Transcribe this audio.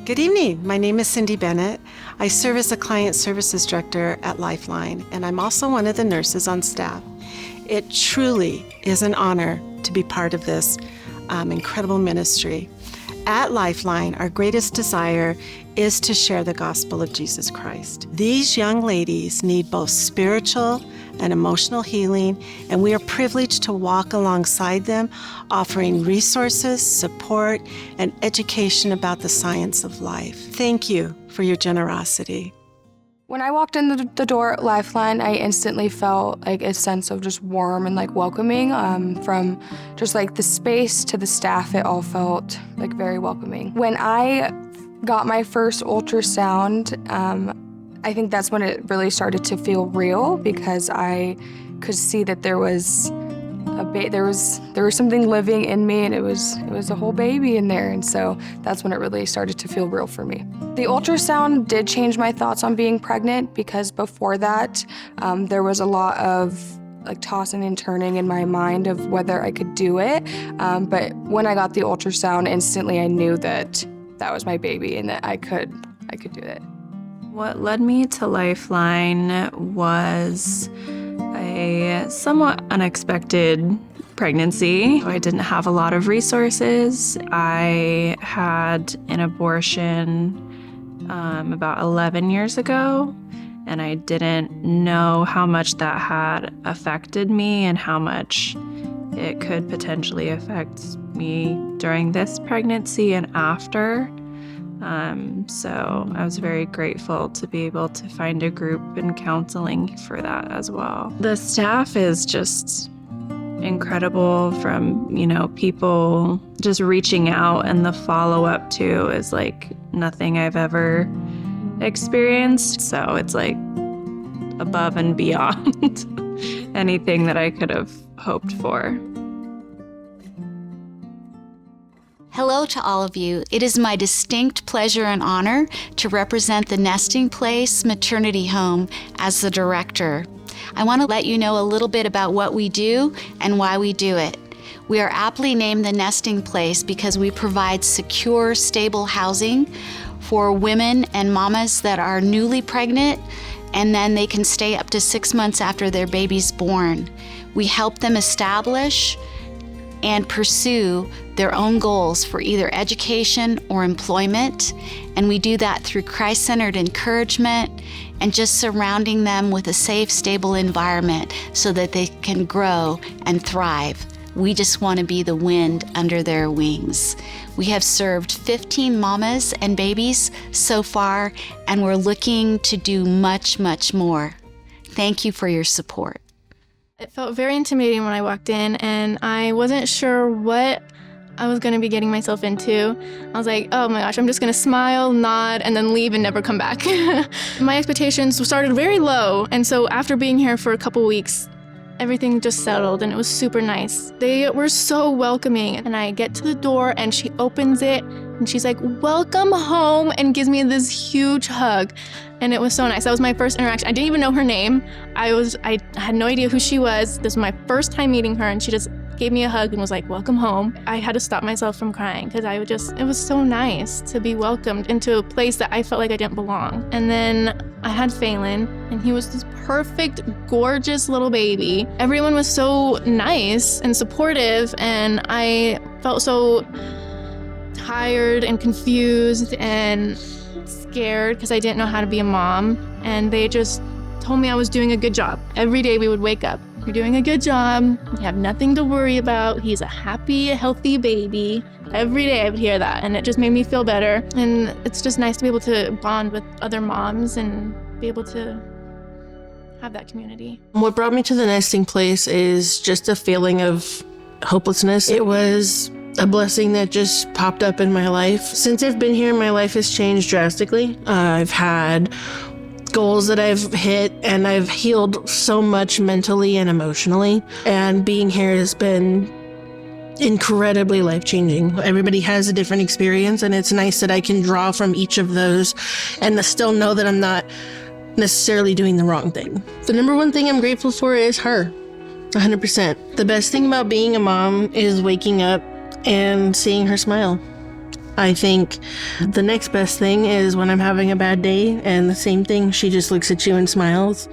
Good evening. My name is Cindy Bennett. I serve as a Client Services Director at Lifeline, and I'm also one of the nurses on staff. It truly is an honor to be part of this incredible ministry. At Lifeline, our greatest desire is to share the gospel of Jesus Christ. These young ladies need both spiritual and emotional healing, and we are privileged to walk alongside them, offering resources, support, and education about the science of life. Thank you for your generosity. When I walked in the door at Lifeline, I instantly felt like a sense of just warm and like welcoming. From just like the space to the staff, it all felt like very welcoming. When I got my first ultrasound, I think that's when it really started to feel real, because I could see that there was there was something living in me, and it was a whole baby in there, and so that's when it really started to feel real for me. The ultrasound did change my thoughts on being pregnant, because before that, there was a lot of like tossing and turning in my mind of whether I could do it. But when I got the ultrasound, instantly I knew that that was my baby and that I could do it. What led me to Lifeline was a somewhat unexpected pregnancy. I didn't have a lot of resources. I had an abortion about 11 years ago, and I didn't know how much that had affected me and how much it could potentially affect me during this pregnancy and after. So I was very grateful to be able to find a group and counseling for that as well. The staff is just incredible, from, people just reaching out, and the follow-up too is like nothing I've ever experienced. So it's like above and beyond anything that I could have hoped for. Hello to all of you. It is my distinct pleasure and honor to represent the Nesting Place Maternity Home as the director. I want to let you know a little bit about what we do and why we do it. We are aptly named the Nesting Place because we provide secure, stable housing for women and mamas that are newly pregnant, and then they can stay up to 6 months after their baby's born. We help them establish and pursue their own goals for either education or employment. And we do that through Christ-centered encouragement and just surrounding them with a safe, stable environment so that they can grow and thrive. We just want to be the wind under their wings. We have served 15 mamas and babies so far, and we're looking to do much, much more. Thank you for your support. It felt very intimidating when I walked in, and I wasn't sure what I was going to be getting myself into. I was like, oh my gosh, I'm just going to smile, nod, and then leave and never come back. My expectations started very low, and so after being here for a couple weeks, everything just settled, and it was super nice. They were so welcoming, and I get to the door, and she opens it, and she's like, welcome home, and gives me this huge hug. And it was so nice. That was my first interaction. I didn't even know her name. I had no idea who she was. This was my first time meeting her, and she just gave me a hug and was like, welcome home. I had to stop myself from crying because it was so nice to be welcomed into a place that I felt like I didn't belong. And then I had Phelan, and he was this perfect, gorgeous little baby. Everyone was so nice and supportive, and I felt so tired and confused and scared because I didn't know how to be a mom, and they just told me I was doing a good job. Every day we would wake up, you're doing a good job, you have nothing to worry about, he's a happy, healthy baby. Every day I would hear that, and it just made me feel better. And it's just nice to be able to bond with other moms and be able to have that community. What brought me to the Nesting Place is just a feeling of hopelessness. It was a blessing that just popped up in my life. Since I've been here, my life has changed drastically. I've had goals that I've hit, and I've healed so much mentally and emotionally. And being here has been incredibly life-changing. Everybody has a different experience, and it's nice that I can draw from each of those and to still know that I'm not necessarily doing the wrong thing. The number one thing I'm grateful for is her, 100%. The best thing about being a mom is waking up and seeing her smile. I think the next best thing is when I'm having a bad day and the same thing, she just looks at you and smiles.